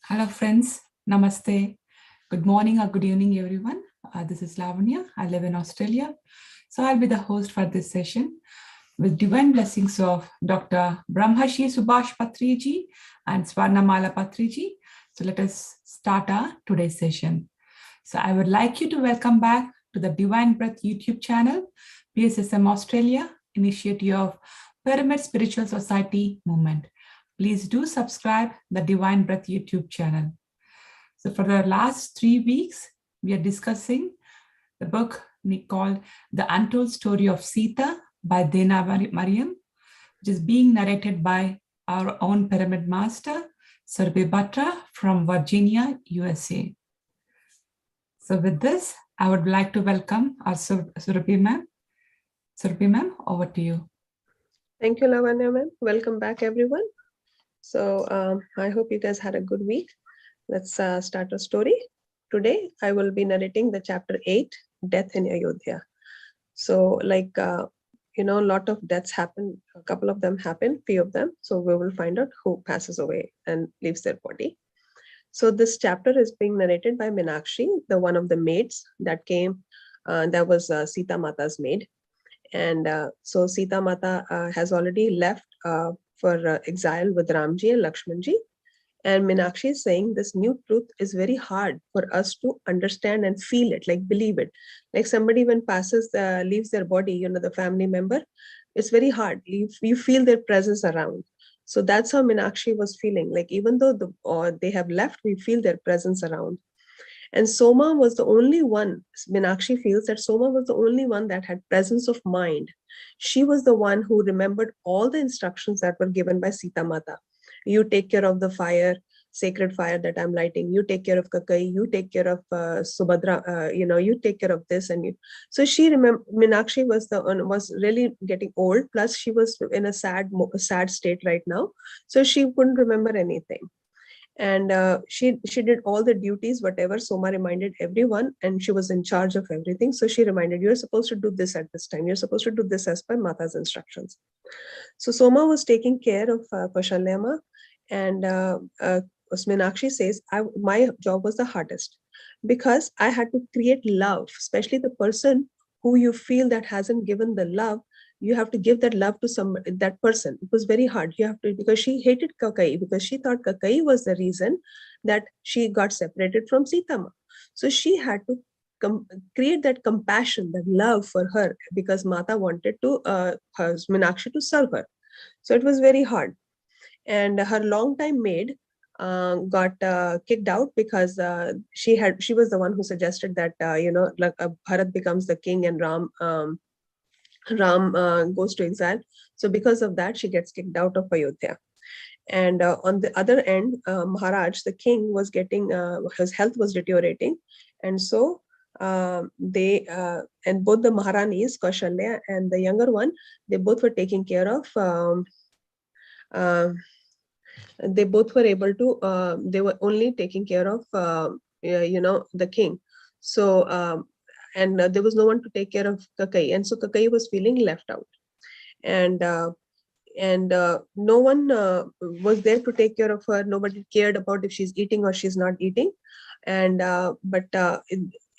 Hello, friends. Namaste. Good morning or good evening, everyone. This is Lavanya. I live in Australia. So I'll be the host for this session with divine blessings of Dr. Brahmashi Subhash Patriji and Swarnamala Patriji. So let us start our today's session. So I would like you to welcome back to the Divine Breath YouTube channel, PSSM Australia, initiative of Pyramid Spiritual Society movement. Please do subscribe the Divine Breath YouTube channel. So for the last 3 weeks, we are discussing the book called The Untold Story of Sita by Dena Mariam, which is being narrated by our own pyramid master, Surbhi Batra from Virginia, USA. So with this, I would like to welcome our Surbhi ma'am. Surbhi ma'am, over to you. Thank you, Lavanya ma'am. Welcome back, everyone. So I hope you guys had a good week. Let's start a story. Today, I will be narrating the chapter 8, Death in Ayodhya. So a lot of deaths happen. A couple of them happen, few of them. So we will find out who passes away and leaves their body. So this chapter is being narrated by Meenakshi, the one of the maids that came. That was Sita Mata's maid. And so Sita Mata has already left for exile with Ramji and Lakshmanji. And Meenakshi is saying this new truth is very hard for us to understand and feel it, like believe it. Like somebody when leaves their body, the family member, it's very hard. You feel their presence around. So that's how Meenakshi was feeling. Like even though they have left, we feel their presence around. And Soma was the only one, Meenakshi feels that Soma was the only one that had presence of mind. She was the one who remembered all the instructions that were given by Sita Mata. You take care of the fire, sacred fire that I'm lighting. You take care of Kakai. You take care of Subhadra. You take care of this. So she Meenakshi was really getting old. Plus, she was in a sad state right now. So she couldn't remember anything. And she did all the duties, whatever Soma reminded everyone, and she was in charge of everything. So she reminded, you're supposed to do this at this time. You're supposed to do this as per Mata's instructions. So Soma was taking care of Kausalyama, and Meenakshi says, my job was the hardest because I had to create love, especially the person who you feel that hasn't given the love. You have to give that love to that person. It was very hard. You have to, because she hated Kakai, because she thought Kakai was the reason that she got separated from Sitama. So she had to create that compassion, that love for her, because Mata wanted to Meenakshi to serve her. So it was very hard. And her longtime maid got kicked out because she was the one who suggested that Bharat becomes the king and Ram goes to exile. So because of that, she gets kicked out of Ayodhya. And on the other end, Maharaj, the king, was getting his health was deteriorating, and so they and both the Maharanis, Kaushalya and the younger one, they both were taking care of. They both were able to. They were only taking care of the king. So and there was no one to take care of Kakai, and so Kakai was feeling left out, and no one was there to take care of her. Nobody cared about if she's eating or she's not eating, and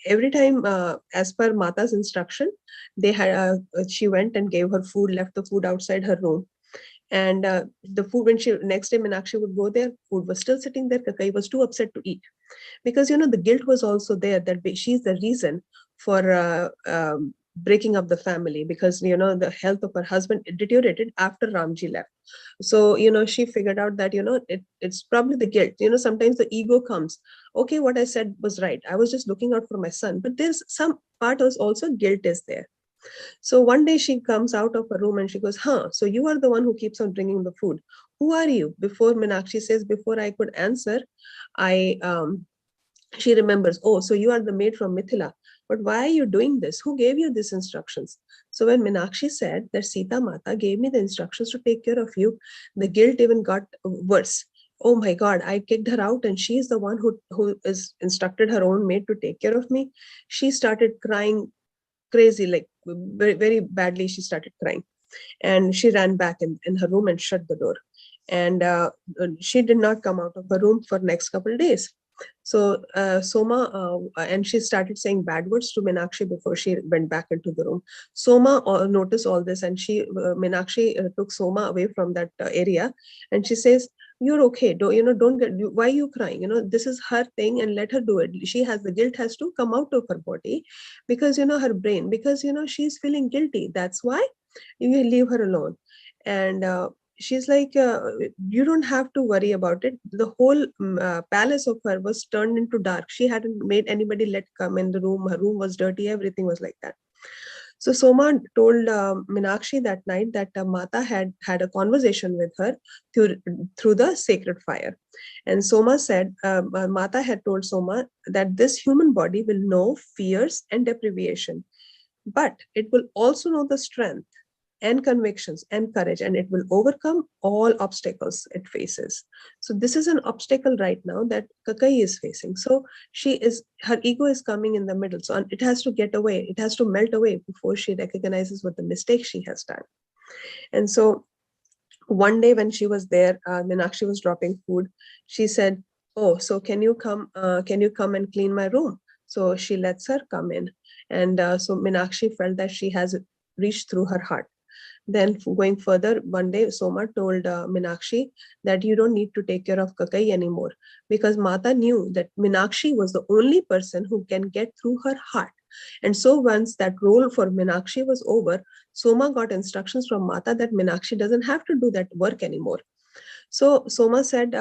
every time, as per Mata's instruction, they had she went and gave her food, left the food outside her room. And the food, when next day Meenakshi would go there, food was still sitting there. Kakai was too upset to eat, because the guilt was also there that she's the reason for breaking up the family, because the health of her husband deteriorated after Ramji left. So she figured out that it's probably the guilt. Sometimes the ego comes. Okay, what I said was right. I was just looking out for my son, but there's some part also guilt is there. So one day she comes out of her room and she goes, so you are the one who keeps on bringing the food. Who are you? Before Meenakshi says, before I could answer, she remembers, oh, so you are the maid from Mithila. But why are you doing this? Who gave you these instructions? So when Meenakshi said that Sita Mata gave me the instructions to take care of you, the guilt even got worse. Oh my God, I kicked her out and she's the one who is instructed her own maid to take care of me. She started crying crazy, like very, very badly. She started crying and she ran back in her room and shut the door. and she did not come out of her room for next couple of days. So Soma, and she started saying bad words to Meenakshi before she went back into the room. Soma noticed all this, and Meenakshi took Soma away from that area, and she says, "You're okay. Don't get. Why are you crying? This is her thing, and let her do it. The guilt has to come out of her body, because her brain, because she's feeling guilty. That's why you leave her alone." And she's like, you don't have to worry about it. The whole palace of her was turned into dark. She hadn't made anybody let come in the room. Her room was dirty. Everything was like that. So Soma told Meenakshi that night that Mata had a conversation with her through the sacred fire. And Soma said, Mata had told Soma that this human body will know fears and deprivation, but it will also know the strength and convictions and courage, and it will overcome all obstacles it faces. So this is an obstacle right now that Kakai is facing. So her ego is coming in the middle. So it has to get away. It has to melt away before she recognizes what the mistake she has done. And so one day when she was there, Meenakshi was dropping food. She said, "Oh, so can you come and clean my room?" So she lets her come in. And so Meenakshi felt that she has reached through her heart. Then going further, one day Soma told Meenakshi that you don't need to take care of Kakai anymore, because Mata knew that Meenakshi was the only person who can get through her heart. And so once that role for Meenakshi was over, Soma got instructions from Mata that Meenakshi doesn't have to do that work anymore. So Soma said,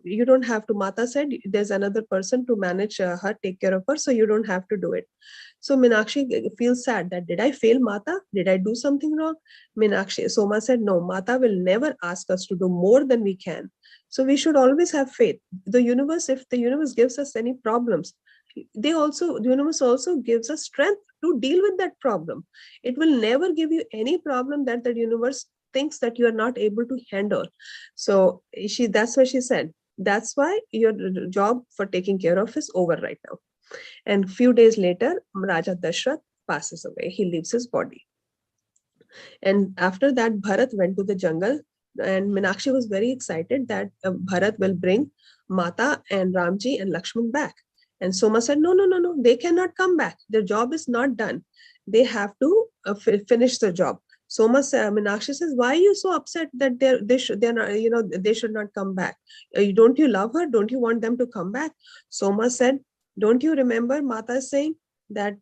you don't have to. Mata said, there's another person to manage her, take care of her, so you don't have to do it. So Meenakshi feels sad that, did I fail Mata? Did I do something wrong? Soma said, no, Mata will never ask us to do more than we can. So we should always have faith. The universe, if the universe gives us any problems, the universe also gives us strength to deal with that problem. It will never give you any problem that the universe thinks that you are not able to handle. So that's what she said. That's why your job for taking care of is over right now. And few days later, Raja Dashrath passes away. He leaves his body. And after that, Bharat went to the jungle, and Meenakshi was very excited that Bharat will bring Mata and Ramji and Lakshman back. And Soma said, no, they cannot come back. Their job is not done. They have to finish the job. Meenakshi says, why are you so upset that they should not come back? Don't you love her? Don't you want them to come back? Soma said, don't you remember Mata saying that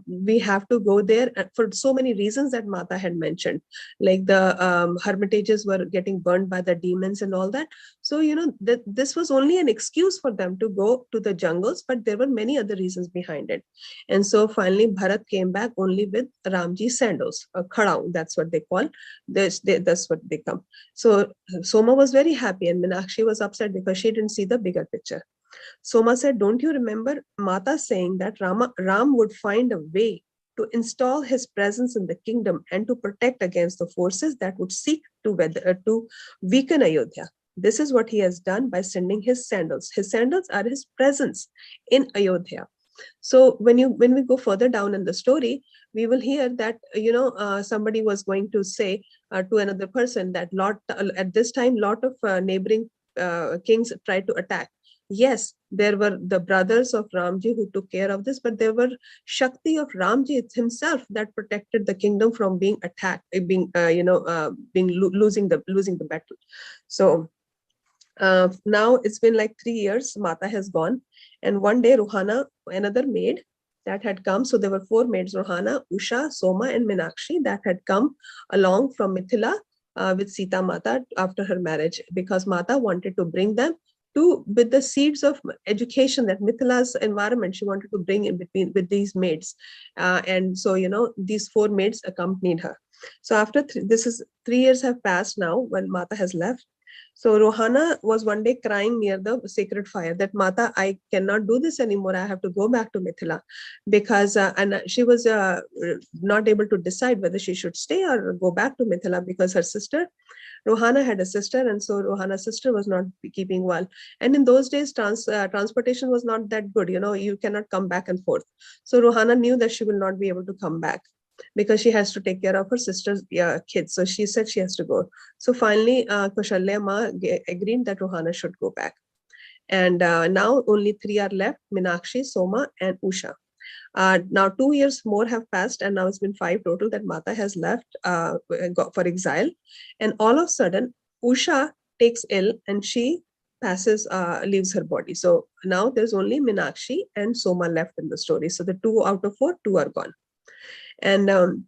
we have to go there for so many reasons that Mata had mentioned, like the hermitages were getting burned by the demons and all that. So this was only an excuse for them to go to the jungles, but there were many other reasons behind it. And so finally Bharat came back only with Ramji sandals, a khadao, that's what they call. That's what they come. So Soma was very happy, and Meenakshi was upset because she didn't see the bigger picture. Soma said, don't you remember Mata saying that Ram would find a way to install his presence in the kingdom and to protect against the forces that would seek to weaken Ayodhya? This is what he has done by sending his sandals. His sandals are his presence in Ayodhya. So when we go further down in the story, we will hear that somebody was going to say to another person that at this time lot of neighboring kings tried to attack. Yes, there were the brothers of Ramji who took care of this, but there were Shakti of Ramji himself that protected the kingdom from being attacked, losing the battle. So now it's been like 3 years. Mata has gone, and one day Rohana, another maid that had come. So there were 4 maids: Rohana, Usha, Soma, and Meenakshi that had come along from Mithila with Sita Mata after her marriage, because Mata wanted to bring them with the seeds of education that Mithila's environment she wanted to bring in between with these maids. And so, these 4 maids accompanied her. So after 3 years have passed now when Mata has left. So Rohana was one day crying near the sacred fire that, Mata, I cannot do this anymore. I have to go back to Mithila, because and she was not able to decide whether she should stay or go back to Mithila, because her sister, Rohana, had a sister, and so Rohana's sister was not keeping well. And in those days, transportation was not that good. You cannot come back and forth. So Rohana knew that she will not be able to come back. because she has to take care of her sister's kids. So she said she has to go. So finally, Kaushalya Ma agreed that Rohana should go back. And now only three are left: Meenakshi, Soma, and Usha. Now 2 years more have passed, and now it's been 5 total that Mata has left for exile. And all of a sudden, Usha takes ill and she leaves her body. So now there's only Meenakshi and Soma left in the story. So the 2 out of 4, 2 are gone. And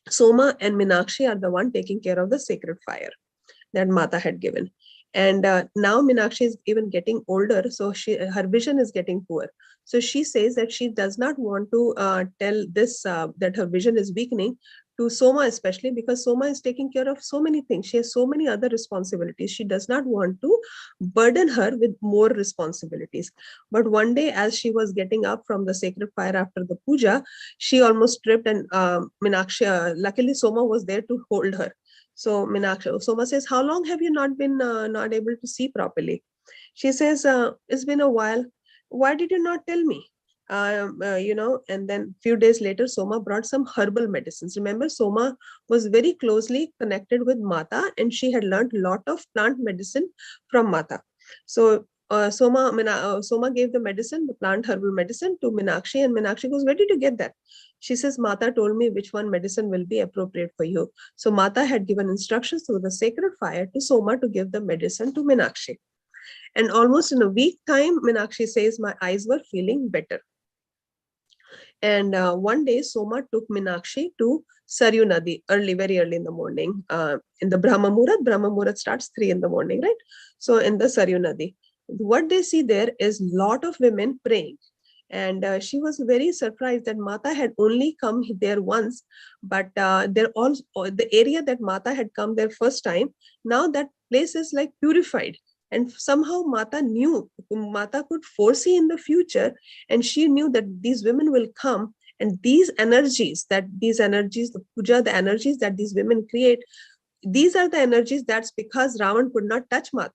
Soma and Meenakshi are the one taking care of the sacred fire that Mata had given. And now Meenakshi is even getting older, so her vision is getting poor. So she says that she does not want to tell this that her vision is weakening to Soma, especially because Soma is taking care of so many things. She has so many other responsibilities. She does not want to burden her with more responsibilities. But one day, as she was getting up from the sacred fire after the puja, she almost tripped, and Meenakshi, luckily Soma was there to hold her. So Meenakshi, Soma says, how long have you not been not able to see properly? She says, it's been a while. Why did you not tell me? And then few days later, Soma brought some herbal medicines. Remember, Soma was very closely connected with Mata, and she had learned a lot of plant medicine from Mata. So Soma gave the medicine, the plant herbal medicine, to Meenakshi, and Meenakshi goes, where did you get that? She says, Mata told me which one medicine will be appropriate for you. So Mata had given instructions through the sacred fire to Soma to give the medicine to Meenakshi. And almost in a week time, Meenakshi says, my eyes were feeling better. And one day, Soma took Meenakshi to Saryu Nadi very early in the morning. In the Brahma Muhurat starts 3 in the morning, right? So in the Saryu Nadi, what they see there is lot of women praying. And she was very surprised that Mata had only come there once, but the area that Mata had come there first time, now that place is like purified. And somehow Mata could foresee in the future, and she knew that these women will come, and these energies, the puja, the energies that these women create, these are the energies that's because Ravan could not touch Mata.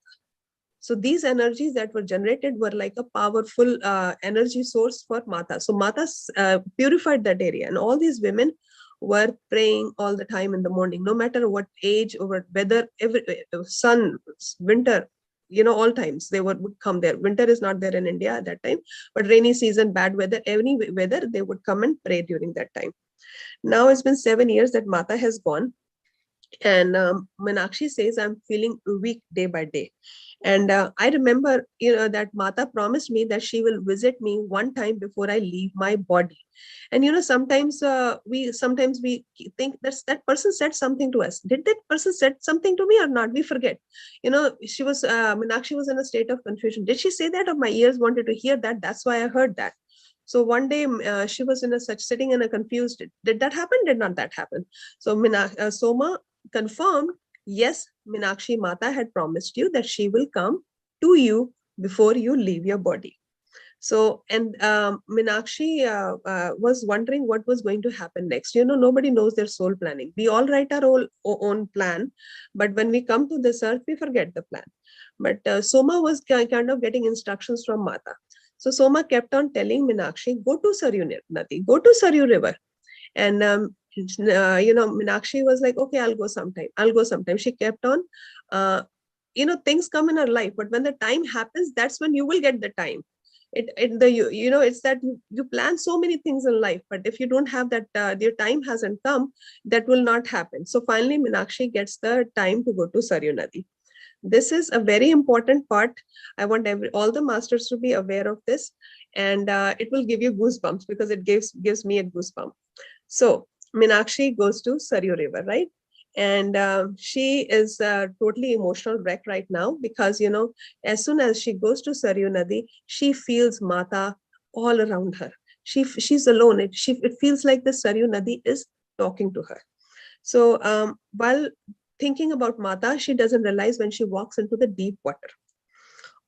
So these energies that were generated were like a powerful energy source for Mata. So Mata purified that area, and all these women were praying all the time in the morning, no matter what age or weather, sun, winter, all times they would come there. Winter is not there in India at that time, but rainy season, bad weather, any weather, they would come and pray during that time. Now it's been 7 years that Mata has gone, and Meenakshi says, I'm feeling weak day by day. And I remember, that Mata promised me that she will visit me one time before I leave my body. And sometimes we think that person said something to us. Did that person said something to me or not? We forget. She was Meenakshi was in a state of confusion. Did she say that, or my ears wanted to hear that? That's why I heard that. So one day she was sitting in a confused. Did that happen? Did not that happen? So Soma confirmed, yes, Meenakshi Mata had promised you that she will come to you before you leave your body. So, and Meenakshi was wondering what was going to happen next. Nobody knows their soul planning. We all write our own plan, but when we come to this earth, we forget the plan. But Soma was kind of getting instructions from Mata. So Soma kept on telling Meenakshi, go to Saryu Nadi, go to Saryu River. And Meenakshi was like, okay, I'll go sometime. She kept on, things come in her life, but when the time happens, that's when you will get the time. It's that you plan so many things in life, but if you don't have that, your time hasn't come, that will not happen. So finally, Meenakshi gets the time to go to Saryu Nadi. This is a very important part. I want all the masters to be aware of this, and it will give you goosebumps, because it gives me a goosebump. So Meenakshi goes to Saryu River, right? And she is totally emotional wreck right now, because, as soon as she goes to Saryu Nadi, she feels Mata all around her. She's alone. It feels like the Saryu Nadi is talking to her. So while thinking about Mata, she doesn't realize when she walks into the deep water.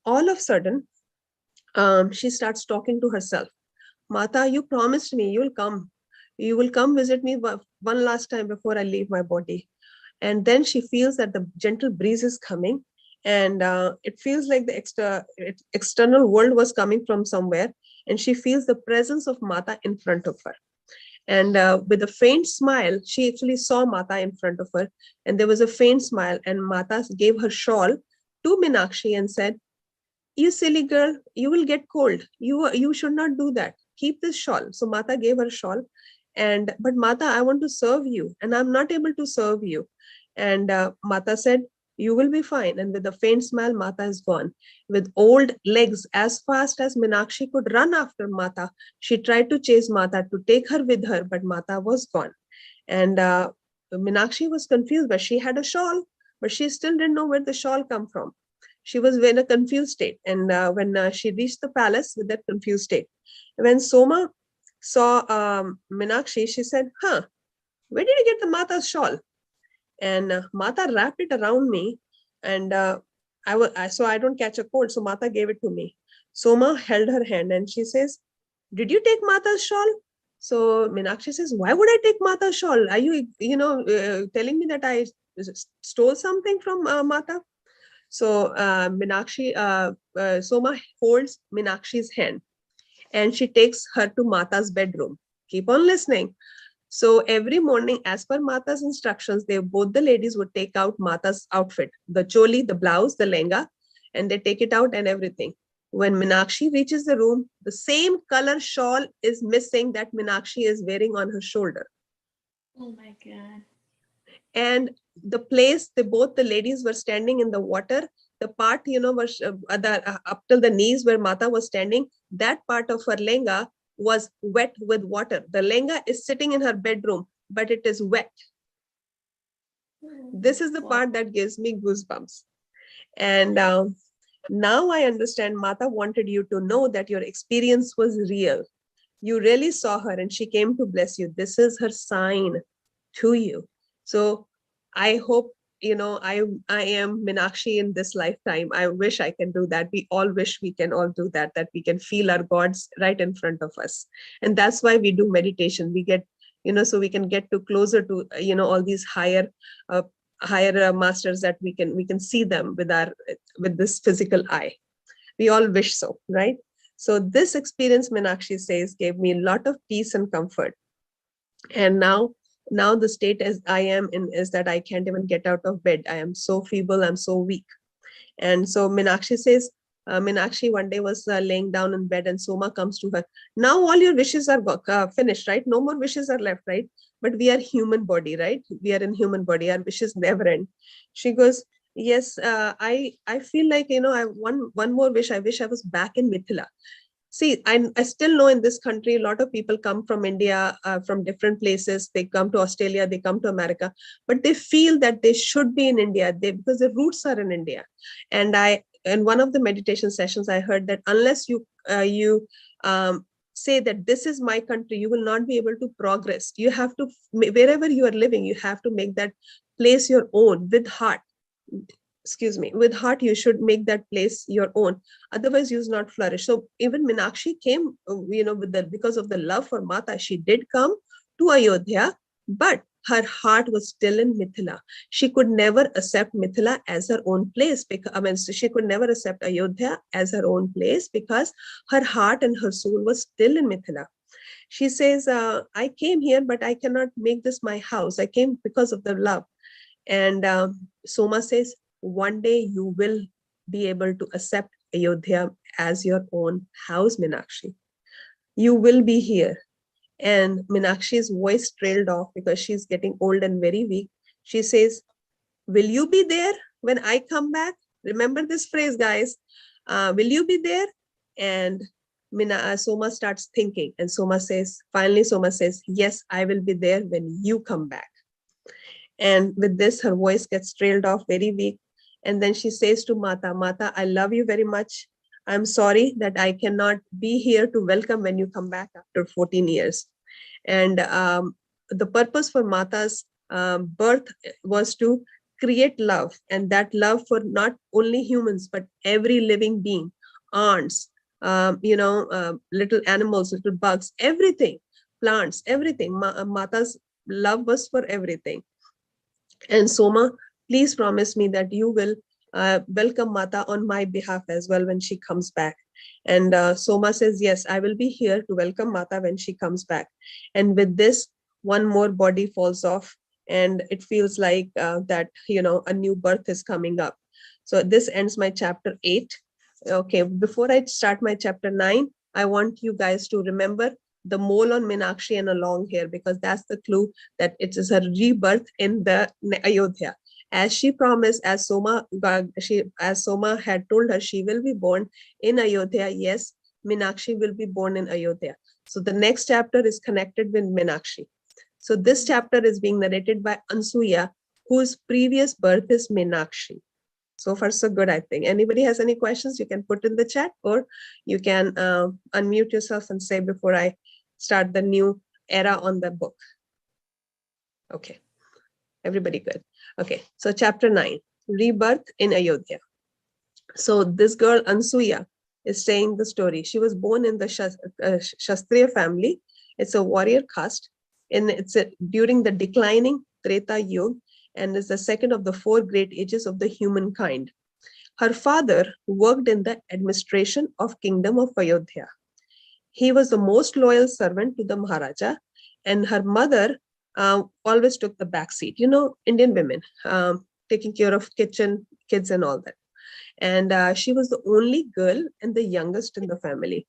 All of a sudden, she starts talking to herself. Mata, you promised me you will come. You will come visit me one last time before I leave my body. And then she feels that the gentle breeze is coming, and it feels like the external world was coming from somewhere, and she feels the presence of Mata in front of her. And with a faint smile, she actually saw Mata in front of her. And there was a faint smile, and Mata gave her shawl to Meenakshi and said, "You silly girl, you will get cold. You should not do that. Keep this shawl." So Mata gave her shawl. And but Mata, I want to serve you, and I'm not able to serve you. And Mata said, "You will be fine." And with a faint smile, Mata is gone. With old legs, as fast as Meenakshi could run after Mata, she tried to chase Mata to take her with her, but Mata was gone. And Meenakshi was confused, but she had a shawl, but she still didn't know where the shawl come from. She was in a confused state. And when she reached the palace with that confused state, when Soma saw Meenakshi, she said, "Huh, where did you get the Mata's shawl?" And Mata wrapped it around me, and so I don't catch a cold. So Mata gave it to me. Soma held her hand, and she says, "Did you take Mata's shawl?" So Meenakshi says, "Why would I take Mata's shawl? Are you, telling me that I stole something from Mata?" So Soma holds Meenakshi's hand, and she takes her to Mata's bedroom. Keep on listening. So every morning, as per Mata's instructions, both the ladies would take out Mata's outfit, the choli, the blouse, the lenga, and they take it out and everything. When Meenakshi reaches the room, the same color shawl is missing that Meenakshi is wearing on her shoulder. Oh my God. And the place both the ladies were standing in the water, the part, was up till the knees where Mata was standing, that part of her lenga was wet with water. The lenga is sitting in her bedroom, but it is wet. This is the part that gives me goosebumps. And now I understand Mata wanted you to know that your experience was real. You really saw her and she came to bless you. This is her sign to you. So I hope, I am Meenakshi in this lifetime. I wish I can do that. We all wish we can all do that we can feel our gods right in front of us. And that's why we do meditation. We get, so we can get to closer to, all these higher masters, that we can see them with this physical eye. We all wish so, right? So this experience, Meenakshi says, gave me a lot of peace and comfort. And now the state as I am in is that I can't even get out of bed. I am so feeble, I'm so weak. And so Meenakshi says, Meenakshi one day was laying down in bed, and Soma comes to her. "Now all your wishes are finished, right? No more wishes are left, right? But we are human body, right? We are in human body. Our wishes never end." She goes, "Yes, I feel like, I one more wish. I wish I was back in Mithila." See, I still know in this country, a lot of people come from India, from different places. They come to Australia, they come to America, but they feel that they should be in India because their roots are in India. And in one of the meditation sessions, I heard that unless you say that this is my country, you will not be able to progress. You have to, wherever you are living, you have to make that place your own with heart. With heart, you should make that place your own. Otherwise, you will not flourish. So even Meenakshi came, because of the love for Mata, she did come to Ayodhya, but her heart was still in Mithila. She could never accept Mithila as her own place. So she could never accept Ayodhya as her own place because her heart and her soul was still in Mithila. She says, "I came here, but I cannot make this my house. I came because of the love." And Soma says, "One day you will be able to accept Ayodhya as your own house, Meenakshi. You will be here." And Meenakshi's voice trailed off because she's getting old and very weak. She says, "Will you be there when I come back?" Remember this phrase, guys. Will you be there? And Soma starts thinking. And finally Soma says, "Yes, I will be there when you come back." And with this, her voice gets trailed off, very weak. And then she says to Mata, "Mata, I love you very much. I'm sorry that I cannot be here to welcome when you come back after 14 years. And the purpose for Mata's birth was to create love, and that love for not only humans, but every living being, ants, little animals, little bugs, everything, plants, everything. Mata's love was for everything. And Soma, please promise me that you will welcome Mata on my behalf as well when she comes back. And Soma says, yes, I will be here to welcome Mata when she comes back. And with this, one more body falls off, and it feels like that, a new birth is coming up. So this ends my chapter 8. Okay, before I start my chapter 9, I want you guys to remember the mole on Meenakshi and a long hair, because that's the clue that it is her rebirth in the Ayodhya. As she promised, as Soma had told her, she will be born in Ayodhya. Yes, Meenakshi will be born in Ayodhya. So the next chapter is connected with Meenakshi. So this chapter is being narrated by Ansuya, whose previous birth is Meenakshi. So far, so good, I think. Anybody has any questions, you can put in the chat, or you can unmute yourself and say before I start the new era on the book. Okay, everybody good. Okay, so chapter 9, Rebirth in Ayodhya. So this girl, Ansuya, is saying the story. She was born in the Shastriya family. It's a warrior caste, and during the declining Treta Yuga, and is the second of the 4 great ages of the humankind. Her father worked in the administration of Kingdom of Ayodhya. He was the most loyal servant to the Maharaja, and her mother always took the back seat. Indian women taking care of kitchen, kids, and all that. And she was the only girl and the youngest in the family.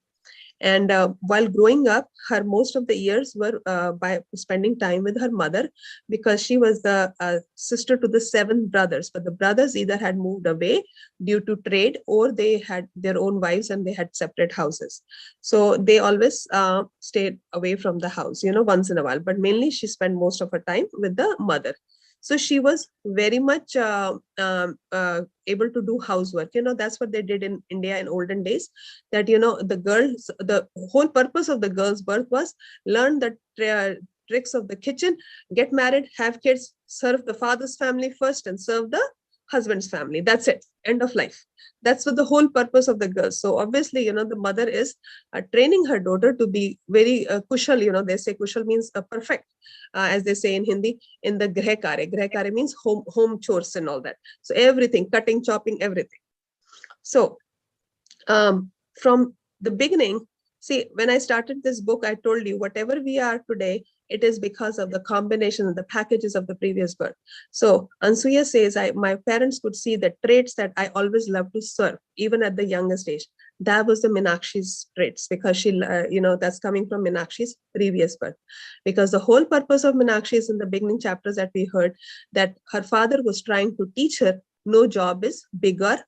And while growing up, most of the years were by spending time with her mother, because she was the sister to the 7 brothers. But the brothers either had moved away due to trade, or they had their own wives and they had separate houses. So they always stayed away from the house, once in a while. But mainly she spent most of her time with the mother. So she was very much able to do housework. That's what they did in India in olden days, that, the whole purpose of the girl's birth was learn the tricks of the kitchen, get married, have kids, serve the father's family first, and serve the husband's family. That's it. End of life. That's what the whole purpose of the girl. So obviously, the mother is training her daughter to be very kushal. They say kushal means perfect, as they say in Hindi, in the greh karya. Greh karya means home chores and all that. So everything, cutting, chopping, everything. So from the beginning, see, when I started this book, I told you whatever we are today, it is because of the combination of the packages of the previous birth. So Ansuya says, my parents could see the traits that I always loved to serve, even at the youngest age. That was the Meenakshi's traits, because she, that's coming from Meenakshi's previous birth. Because the whole purpose of Meenakshi is in the beginning chapters that we heard, that her father was trying to teach her no job is big or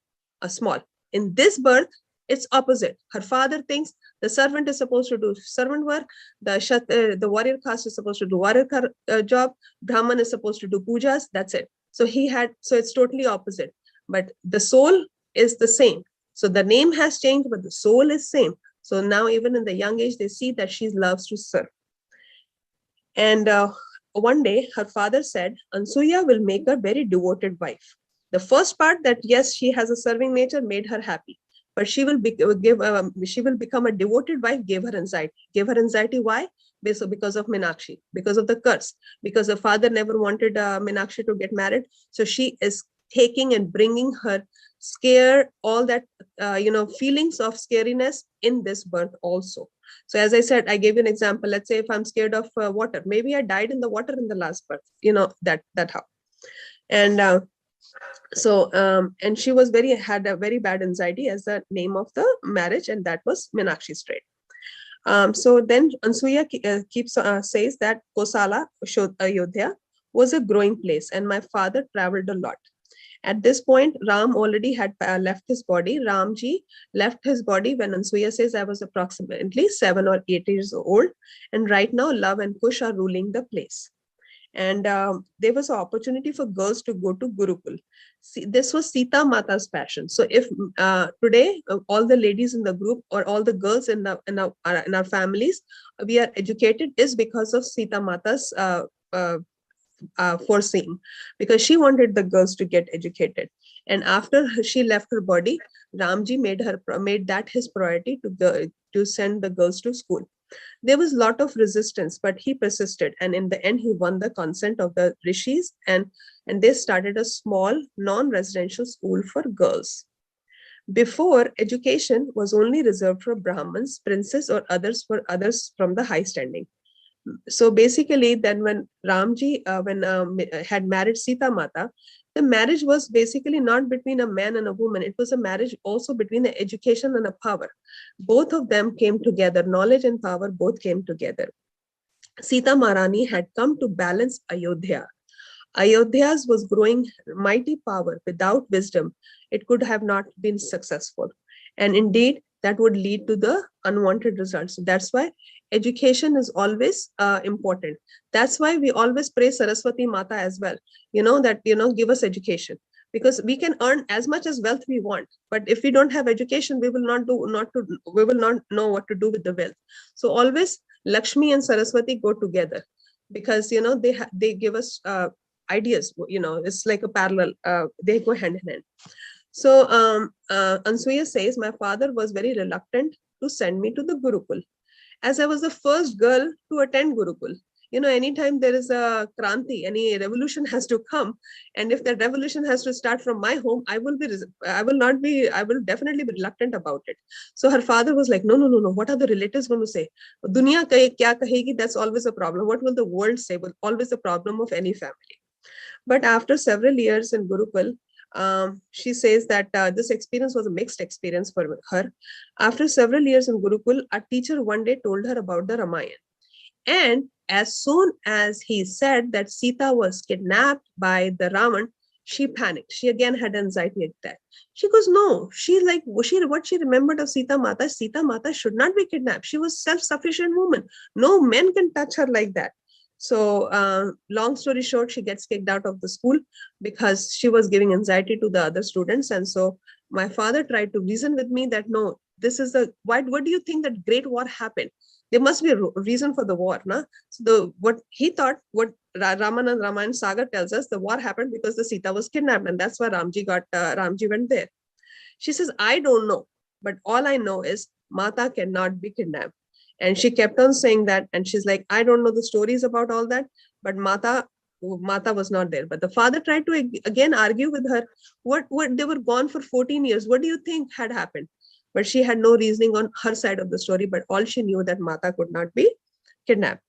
small. In this birth, it's opposite. Her father thinks the servant is supposed to do servant work, the warrior caste is supposed to do warrior job, Brahman is supposed to do pujas, that's it. So it's totally opposite. But the soul is the same. So the name has changed, but the soul is same. So now even in the young age, they see that she loves to serve. And one day, her father said, Ansuya will make a very devoted wife. The first part, that yes, she has a serving nature, made her happy. But she will become a devoted wife, gave her anxiety. Gave her anxiety, why? Because of Meenakshi, because of the curse, because the father never wanted Meenakshi to get married. So she is taking and bringing her scare, all that, feelings of scariness in this birth also. So as I said, I gave you an example. Let's say if I'm scared of water, maybe I died in the water in the last birth, that how. And and she had a very bad anxiety as the name of the marriage, and that was Meenakshi's trait. So then Ansuya says that Kosala, Ayodhya, was a growing place, and my father traveled a lot. At this point, Ram already had left his body. Ramji left his body when Ansuya says I was approximately 7 or 8 years old, and right now Love and Kush are ruling the place. And there was an opportunity for girls to go to Gurukul. See, this was Sita Mata's passion. So if today all the ladies in the group, or all the girls in our families, we are educated, is because of Sita Mata's foreseeing, because she wanted the girls to get educated. And after she left her body, Ramji made that his priority to send the girls to school. There was a lot of resistance, but he persisted, and in the end he won the consent of the rishis, and they started a small non-residential school for girls. Before, education was only reserved for Brahmins, princes, or others from the high standing. So basically, then when Ramji had married Sita Mata, the marriage was basically not between a man and a woman. It was a marriage also between the education and a power. Both of them came together. Knowledge and power both came together. Sita Maharani had come to balance Ayodhya. Ayodhya's was growing mighty power. Without wisdom, it could have not been successful. And indeed, that would lead to the unwanted results. That's why education is always important. That's why we always pray Saraswati Mata as well. Give us education, because we can earn as much as wealth we want. But if we don't have education, we will not know what to do with the wealth. So always Lakshmi and Saraswati go together, because they give us ideas. It's like a parallel. They go hand in hand. So Ansuya says, my father was very reluctant to send me to the Gurukul, as I was the first girl to attend Gurukul. Anytime there is a kranti, any revolution has to come, and if that revolution has to start from my home, I will definitely be reluctant about it. So her father was like, no, what are the relatives going to say? Dunya kya kahegi? That's always a problem. What will the world say? Well, always a problem of any family. But after several years in Gurukul, she says that this experience was a mixed experience for her. After several years in Gurukul, a teacher one day told her about the Ramayana. And as soon as he said that Sita was kidnapped by the Ravan, she panicked. She again had anxiety attack. She goes, no, what she remembered of Sita Mata should not be kidnapped. She was self-sufficient woman. No men can touch her like that. So long story short, she gets kicked out of the school because she was giving anxiety to the other students. And so my father tried to reason with me that, no, this is what do you think that great war happened? There must be a reason for the war. Na? So what he thought, what Ramayana Saga tells us, the war happened because the Sita was kidnapped. And that's why Ramji went there. She says, I don't know. But all I know is Mata cannot be kidnapped. And she kept on saying that. And she's like, I don't know the stories about all that. But Mata was not there. But the father tried to again argue with her. What they were gone for 14 years. What do you think had happened? But she had no reasoning on her side of the story. But all she knew that Mata could not be kidnapped.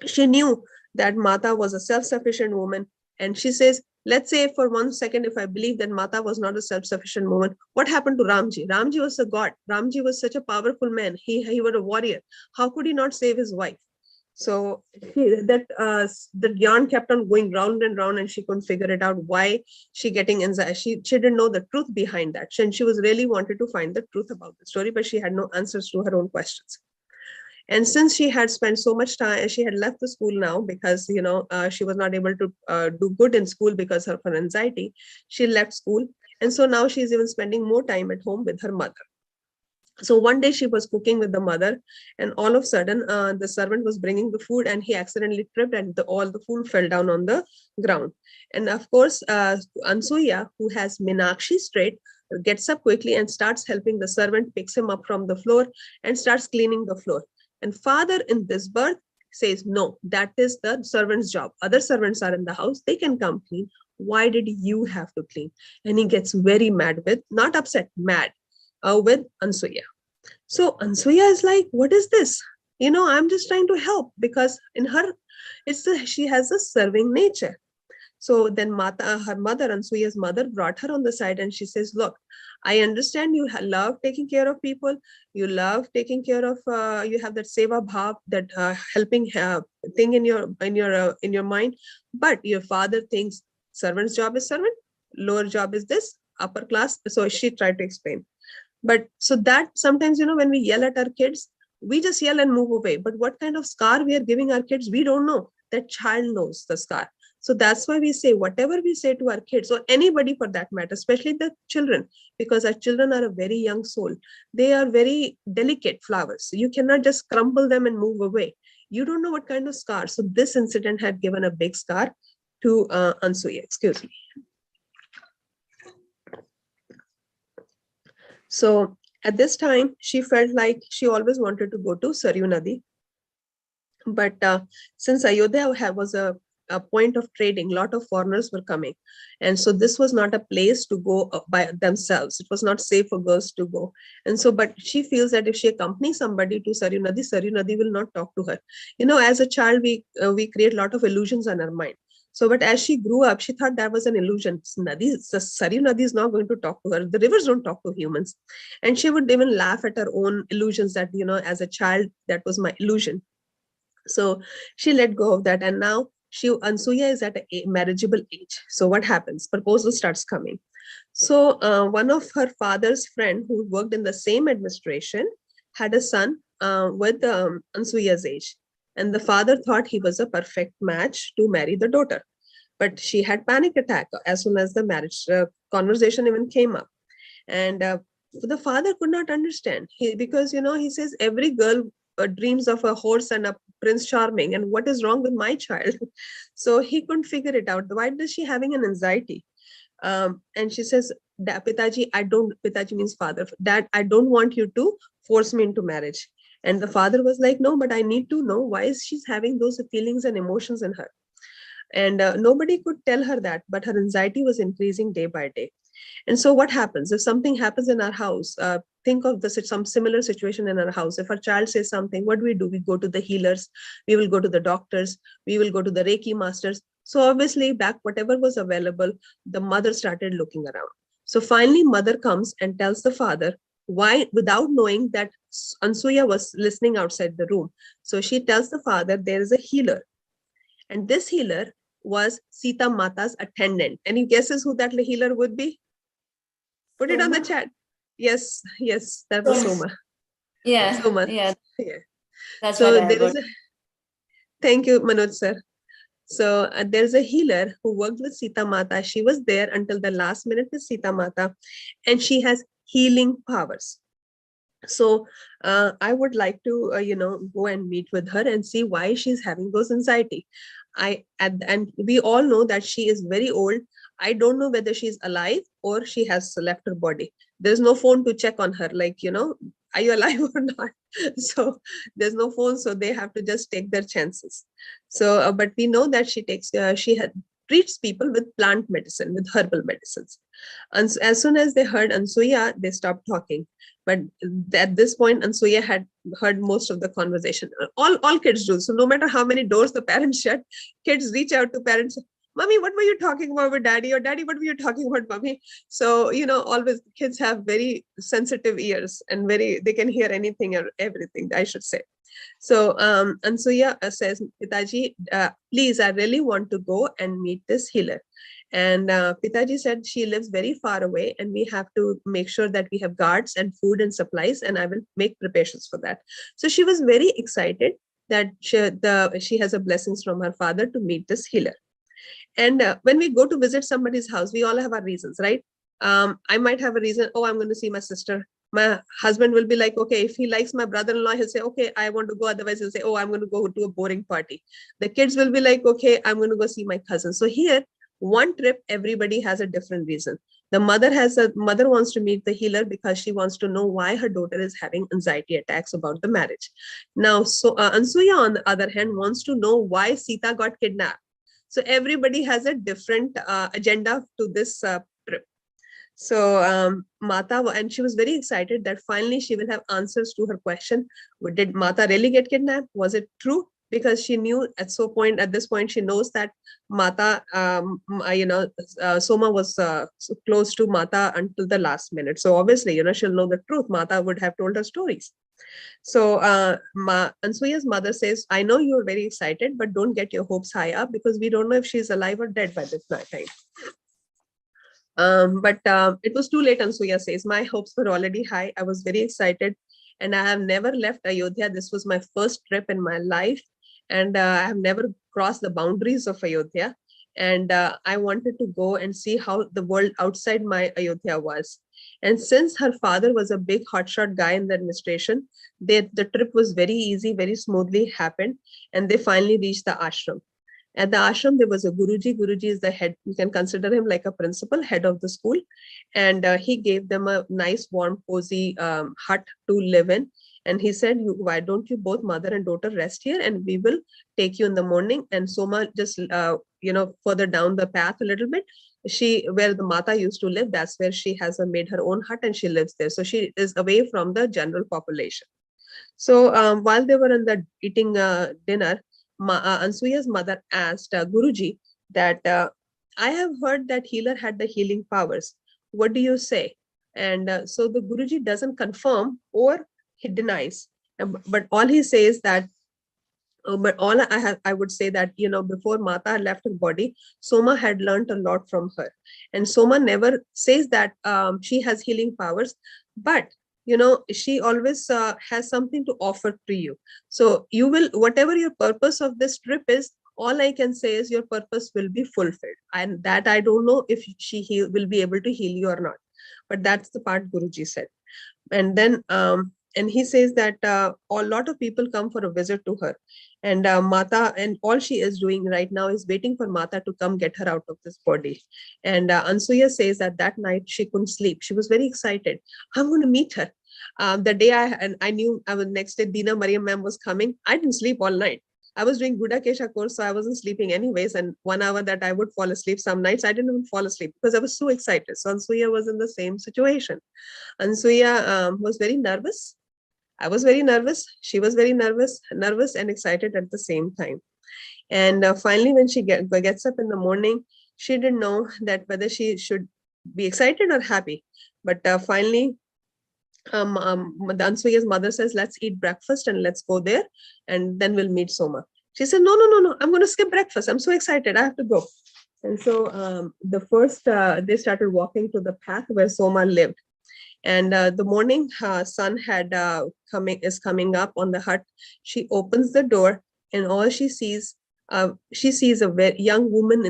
She knew that Mata was a self-sufficient woman. And she says, let's say for 1 second, if I believe that Mata was not a self-sufficient woman, what happened to Ramji? Ramji was a god. Ramji was such a powerful man. He was a warrior. How could he not save his wife? So the yarn kept on going round and round, and she couldn't figure it out. Why she getting anxiety? She didn't know the truth behind that. And she was really wanted to find the truth about the story, but she had no answers to her own questions. And since she had spent so much time, she had left the school now because, she was not able to do good in school because of her anxiety. She left school. And so now she's even spending more time at home with her mother. So one day she was cooking with the mother, and all of a sudden the servant was bringing the food, and he accidentally tripped, and all the food fell down on the ground. And of course, Ansuya, who has Meenakshi trait, gets up quickly and starts helping the servant, picks him up from the floor and starts cleaning the floor. And father in this birth says, no, that is the servant's job. Other servants are in the house. They can come clean. Why did you have to clean? And he gets very mad not upset, mad with Ansuya. So Ansuya is like, what is this? I'm just trying to help, because in her, she has a serving nature. So then her mother, Ansuya's mother, brought her on the side, and she says, look, I understand you love taking care of people. You love taking care of, you have that seva bhav, that helping thing in your mind. But your father thinks servant's job is servant, lower job is this, upper class. So she tried to explain. But so that sometimes, when we yell at our kids, we just yell and move away. But what kind of scar we are giving our kids, we don't know. That child knows the scar. So that's why we say whatever we say to our kids, or anybody for that matter, especially the children, because our children are a very young soul. They are very delicate flowers. You cannot just crumble them and move away. You don't know what kind of scar. So this incident had given a big scar to Ansuya. Excuse me. So at this time, she felt like she always wanted to go to Saryu Nadi. But since Ayodhya was a a point of trading. A lot of foreigners were coming. And so this was not a place to go by themselves. It was not safe for girls to go. And so, but she feels that if she accompanies somebody to Saryu Nadi will not talk to her. As a child, we create a lot of illusions in our mind. So, but as she grew up, she thought that was an illusion. Saryu Nadi is not going to talk to her. The rivers don't talk to humans. And she would even laugh at her own illusions that, as a child, that was my illusion. So she let go of that. And now Ansuya is at a marriageable age. So what happens? Proposal starts coming. So one of her father's friend who worked in the same administration had a son with Ansuya's age. And the father thought he was a perfect match to marry the daughter. But she had panic attack as soon as the marriage conversation even came up. And the father could not understand because, he says every girl dreams of a horse and a Prince Charming. And what is wrong with my child? So he couldn't figure it out. Why is she having an anxiety? And she says, Pitaji, Pitaji means father. Dad, I don't want you to force me into marriage. And the father was like, no, but I need to know why is she's having those feelings and emotions in her. And nobody could tell her that, but her anxiety was increasing day by day. And so what happens if something happens in our house? Think of some similar situation in our house. If our child says something, what do? We go to the healers, we will go to the doctors, we will go to the Reiki masters. So obviously back whatever was available, the mother started looking around. So finally mother comes and tells the father why, without knowing that Ansuya was listening outside the room. So she tells the father there is a healer. And this healer was Sita Mata's attendant. Any guesses who that healer would be? Put it on the chat. Yes, that was Soma. Yeah, Soma. yeah. That's so what I there wrote. is thank you, Manoj sir. So there's a healer who worked with Sita Mata. She was there until the last minute with Sita Mata, and she has healing powers. So I would like to, go and meet with her and see why she's having those anxiety. And we all know that she is very old. I don't know whether she's alive or she has left her body. There's no phone to check on her, are you alive or not? So there's no phone, so they have to just take their chances. So, but we know that she treats people with plant medicine, with herbal medicines. And as soon as they heard Ansuya, they stopped talking. But at this point, Ansuya had heard most of the conversation. All kids do. So no matter how many doors the parents shut, kids reach out to parents. Mommy, what were you talking about with daddy? Or daddy, what were you talking about, mommy? So, always kids have very sensitive ears and they can hear anything or everything, I should say. So Ansuya says, Pitaji, please, I really want to go and meet this healer. And Pitaji said she lives very far away and we have to make sure that we have guards and food and supplies, and I will make preparations for that. So she was very excited that she has a blessings from her father to meet this healer. And when we go to visit somebody's house, we all have our reasons, right? I might have a reason, I'm going to see my sister. My husband will be like, okay, if he likes my brother-in-law, he'll say, okay, I want to go. Otherwise, he'll say, I'm going to go to a boring party. The kids will be like, okay, I'm going to go see my cousin. So here, one trip, everybody has a different reason. The mother wants to meet the healer because she wants to know why her daughter is having anxiety attacks about the marriage. Now, so Ansuya, on the other hand, wants to know why Sita got kidnapped. So everybody has a different agenda to this trip. So Mata, and she was very excited that finally she will have answers to her question. Did Mata really get kidnapped? Was it true? Because she knew at this point, she knows that Mata, Soma was close to Mata until the last minute. So obviously, she'll know the truth. Mata would have told her stories. So Ansuya's mother says, I know you're very excited, but don't get your hopes high up because we don't know if she's alive or dead by this time. But it was too late, Ansuya says. My hopes were already high. I was very excited and I have never left Ayodhya. This was my first trip in my life. And I have never crossed the boundaries of Ayodhya. And I wanted to go and see how the world outside my Ayodhya was. And since her father was a big hotshot guy in the administration, the trip was very easy, very smoothly happened. And they finally reached the ashram. At the ashram, there was a Guruji. Guruji is the head. You can consider him like a principal, head of the school. And he gave them a nice, warm, cozy hut to live in. And he said, why don't you both mother and daughter rest here, and we will take you in the morning. And Soma just, further down the path a little bit, where the Mata used to live, that's where she has made her own hut and she lives there. So she is away from the general population. So while they were in the eating dinner, Ansuya's mother asked Guruji that I have heard that healer had the healing powers. What do you say? And so the Guruji doesn't confirm or he denies, but all he says that. But all I would say that, before Mata left her body, Soma had learned a lot from her, and Soma never says that she has healing powers, but she always has something to offer to you. So you will, whatever your purpose of this trip is, all I can say is your purpose will be fulfilled, and that I don't know if she will be able to heal you or not, but that's the part Guruji said. And then and he says that a lot of people come for a visit to her, and Mata, and all she is doing right now is waiting for Mata to come get her out of this body. And Ansuya says that night she couldn't sleep. She was very excited. I'm going to meet her. The day I knew I was next day Dina Mariam ma'am was coming, I didn't sleep all night. I was doing Buddha Kesha course, so I wasn't sleeping anyways. And 1 hour that I would fall asleep, some nights I didn't even fall asleep because I was so excited. So Ansuya was in the same situation. Ansuya was very nervous. I was very nervous. She was very nervous and excited at the same time. And finally, when she gets up in the morning, she didn't know that whether she should be excited or happy. But finally, the Ansuya's mother says, let's eat breakfast and let's go there, and then we'll meet Soma. She said, no, I'm going to skip breakfast. I'm so excited. I have to go. And so the first, they started walking to the path where Soma lived. And the morning sun is coming up on the hut. She opens the door, and all she sees a very young woman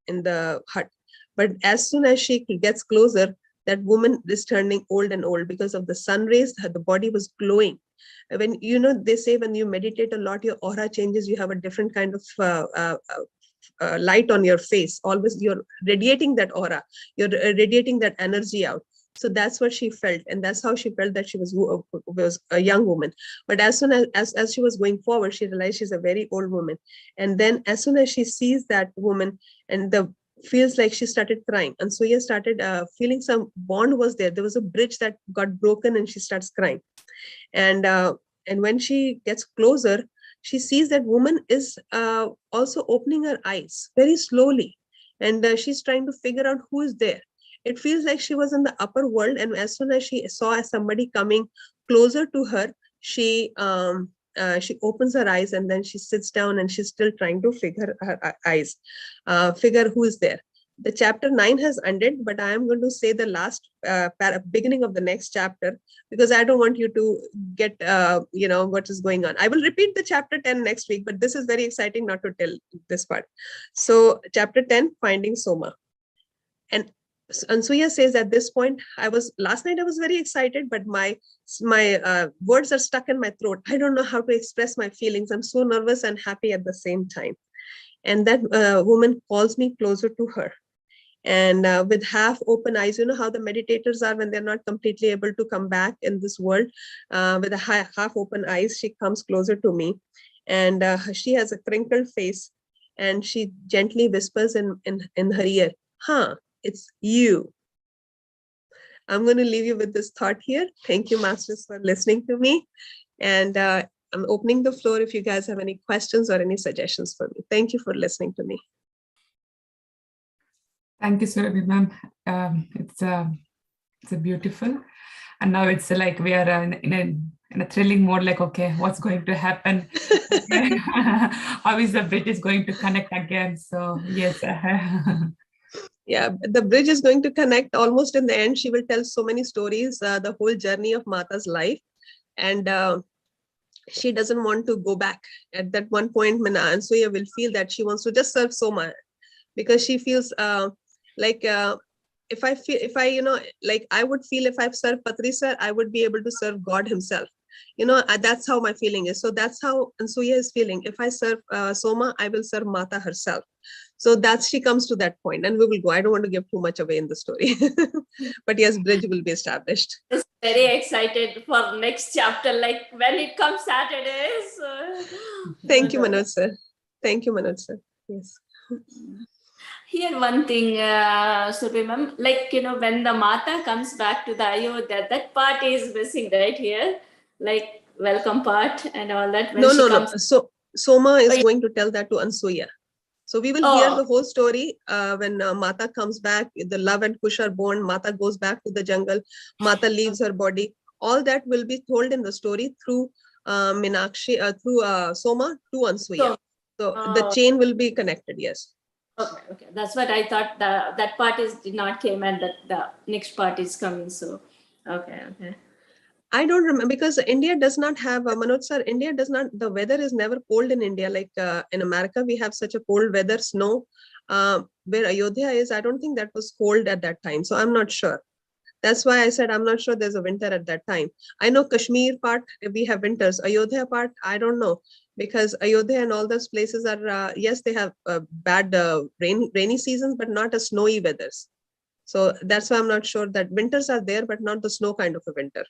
in the hut. But as soon as she gets closer, that woman is turning old and old because of the sun rays. The body was glowing. When they say when you meditate a lot, your aura changes. You have a different kind of light on your face. Always you're radiating that aura. You're radiating that energy out. So that's what she felt, and that's how she felt that she was a young woman. But as soon as she was going forward, she realized she's a very old woman. And then as soon as she sees that woman, and feels like she started crying, and Suya started feeling some bond was there. There was a bridge that got broken, and she starts crying. And when she gets closer, she sees that woman is also opening her eyes very slowly, and she's trying to figure out who is there. It feels like she was in the upper world, and as soon as she saw somebody coming closer to her, she opens her eyes, and then she sits down, and she's still trying to figure who is there. The chapter 9 has ended, but I am going to say the last beginning of the next chapter, because I don't want you to get what is going on. I will repeat the chapter 10 next week, but this is very exciting not to tell this part. So chapter 10, Finding Soma. And Ansuya says at this point, last night I was very excited, but my words are stuck in my throat. I don't know how to express my feelings. I'm so nervous and happy at the same time. And that woman calls me closer to her. And with half open eyes, you know how the meditators are when they're not completely able to come back in this world. With a half open eyes, she comes closer to me, and she has a crinkled face, and she gently whispers in her ear, it's you. I'm going to leave you with this thought here. Thank you, Masters, for listening to me. And I'm opening the floor if you guys have any questions or any suggestions for me. Thank you for listening to me. Thank you, Surbhi, ma'am. It's a beautiful. And now it's like we are in a thrilling mode, like, okay, what's going to happen? How is the bridge is going to connect again? So, yes. Yeah, the bridge is going to connect almost in the end. She will tell so many stories, the whole journey of Mata's life. And she doesn't want to go back. At that one point, Ansuya will feel that she wants to just serve Soma, because she feels like I would feel if I've served Patri sir, I would be able to serve God himself. That's how my feeling is. So that's how Ansuya is feeling. If I serve Soma, I will serve Mata herself. So she comes to that point, and we will go. I don't want to give too much away in the story, but yes, bridge will be established. Just very excited for next chapter. Like when it comes Saturdays. Thank you, Manoj sir. Thank you, Manoj sir. Yes. Here one thing, Surbhi ma'am, like, when the Mata comes back to the Ayodhya, that part is missing right here, like welcome part and all that. When she No. comes. So Soma is Oh, yeah. going to tell that to Ansuya. So we will hear the whole story when Mata comes back. The love and Kush are born. Mata goes back to the jungle. Mata leaves her body. All that will be told in the story through Minakshi, through Soma to Ansuya. So the chain will be connected. Yes. Okay. That's what I thought. That part did not came, and that the next part is coming. So, okay. I don't remember, because India does not have Manoj sir. India does not. The weather is never cold in India. Like in America, we have such a cold weather, snow. Where Ayodhya is, I don't think that was cold at that time. So I'm not sure. That's why I said I'm not sure there's a winter at that time. I know Kashmir part, we have winters. Ayodhya part, I don't know, because Ayodhya and all those places are, yes, they have bad rainy seasons, but not a snowy weathers. So that's why I'm not sure that winters are there, but not the snow kind of a winter.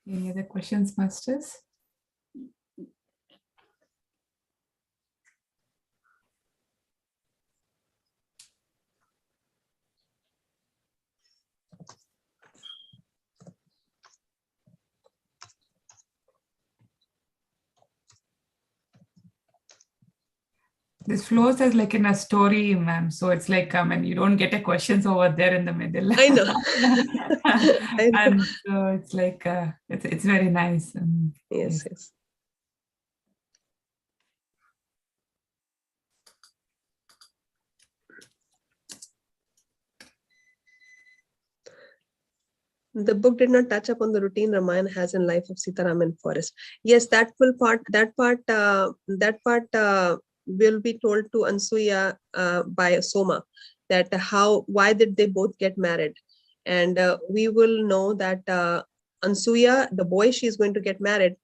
Any other questions, masters? This flows as like in a story, ma'am. So it's like, you don't get a questions over there in the middle. I know. I know. And so it's like, it's very nice. Yes. The book did not touch upon the routine Ramayana has in life of Sitaram in forest. Yes, that part will be told to Ansuya by Soma, that why did they both get married, and we will know that Ansuya, the boy she is going to get married,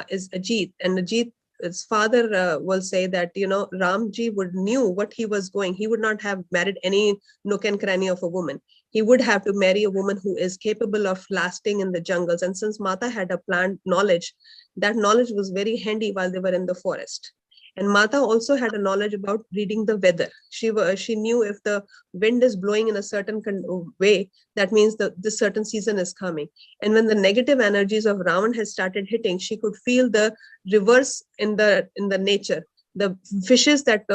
is Ajit, and Ajit's father will say that Ramji would knew what he was going. He would not have married any nook and cranny of a woman. He would have to marry a woman who is capable of lasting in the jungles. And since Mata had a plant knowledge, that knowledge was very handy while they were in the forest. And Mata also had a knowledge about reading the weather. She knew if the wind is blowing in a certain way, that means that this certain season is coming. And when the negative energies of Ravan had started hitting, she could feel the reverse in the nature. The fishes that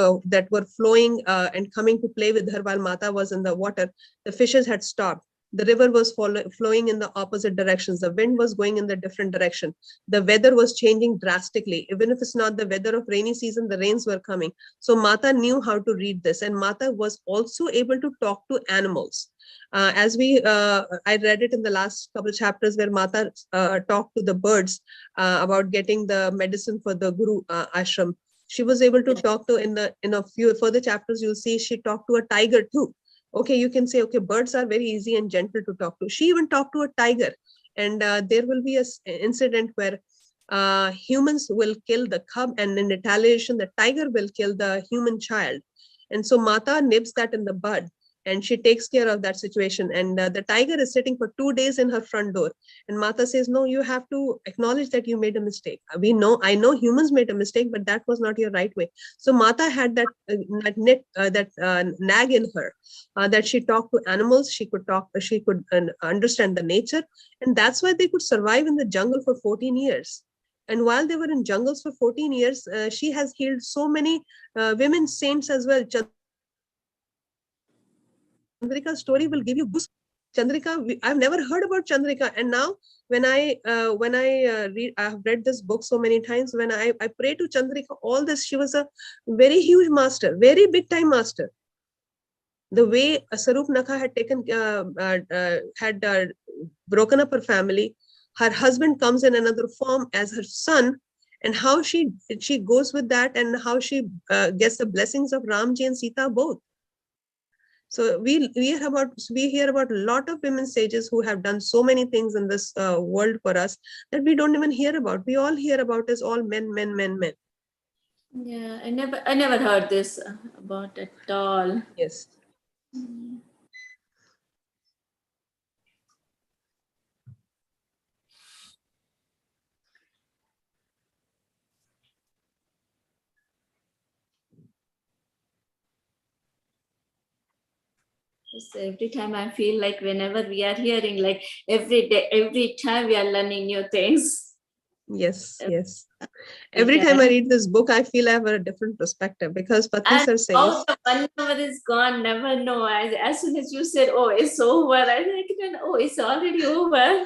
were flowing and coming to play with her while Mata was in the water, the fishes had stopped. The river was flowing in the opposite directions. The wind was going in the different direction. The weather was changing drastically. Even if it's not the weather of rainy season, the rains were coming. So Mata knew how to read this. And Mata was also able to talk to animals. I read it in the last couple chapters where Mata talked to the birds about getting the medicine for the Guru ashram. She was able to talk to, in a few further chapters, you'll see she talked to a tiger too. Okay, you can say, okay, birds are very easy and gentle to talk to. She even talked to a tiger. And there will be an incident where humans will kill the cub, and in retaliation, the tiger will kill the human child. And so Mata nips that in the bud, and she takes care of that situation. And the tiger is sitting for 2 days in her front door. And Mata says, no, you have to acknowledge that you made a mistake. I know humans made a mistake, but that was not your right way. So Mata had that nag in her, that she talked to animals. She could understand the nature. And that's why they could survive in the jungle for 14 years. And while they were in jungles for 14 years, she has healed so many women saints as well. Chandrika's story will give you goosebumps. Chandrika, I've never heard about Chandrika, and now when I read, I have read this book so many times. When I pray to Chandrika, all this, she was a very huge master, very big time master. The way Sarup Nakha had taken, broken up her family, her husband comes in another form as her son, and how she goes with that, and how she gets the blessings of Ramji and Sita both. So we hear about a lot of women sages who have done so many things in this world for us that we don't even hear about. We all hear about is all men, men, men, men. Yeah, I never heard this about at all. Yes. So every time I feel like whenever we are hearing, like every day, every time we are learning new things. Yes, yes. Every time I read this book, I feel I have a different perspective, because Patni sir says, how the 1 hour is gone, never know. As soon as you said, oh, it's over, I think, oh, it's already over.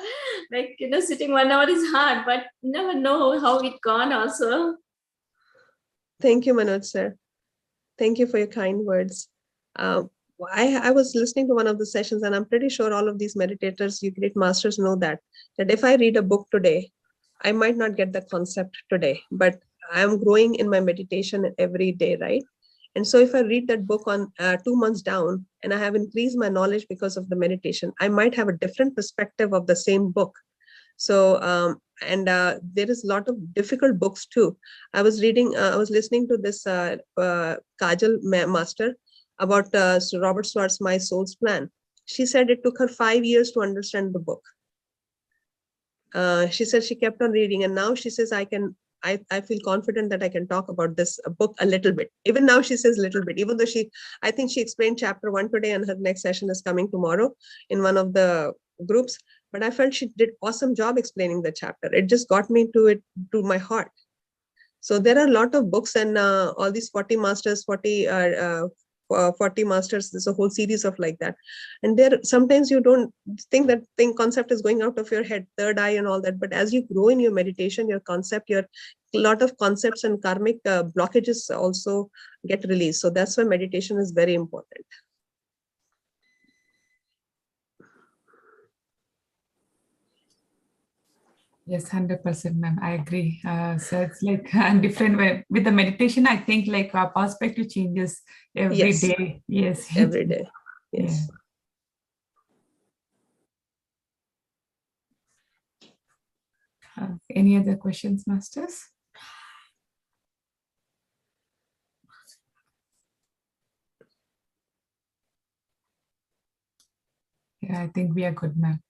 Like, sitting 1 hour is hard, but never know how it gone also. thank you, Manoj sir. Thank you for your kind words. I was listening to one of the sessions, and I'm pretty sure all of these meditators, you great masters, know that if I read a book today, I might not get the concept today, but I'm growing in my meditation every day, right? And so if I read that book on 2 months down, and I have increased my knowledge because of the meditation, I might have a different perspective of the same book. So, there is a lot of difficult books too. I was listening to this Kajal master about Robert Swart's My Soul's Plan. She said it took her 5 years to understand the book. She said she kept on reading, and now she says, I feel confident that I can talk about this book a little bit. Even now she says little bit, even though I think she explained chapter 1 today, and her next session is coming tomorrow in one of the groups. But I felt she did awesome job explaining the chapter. It just got me to my heart. So there are a lot of books, and all these 40 masters, 40 masters, there's a whole series of like that. And there, sometimes you don't think that concept is going out of your head, third eye and all that. But as you grow in your meditation, your concept, a lot of concepts and karmic blockages also get released. So that's why meditation is very important. Yes, 100%, ma'am. I agree. So it's like a different way. With the meditation, I think like our perspective changes every day. Yes. Every day. Yes. Yeah. Any other questions, masters? Yeah, I think we are good, ma'am.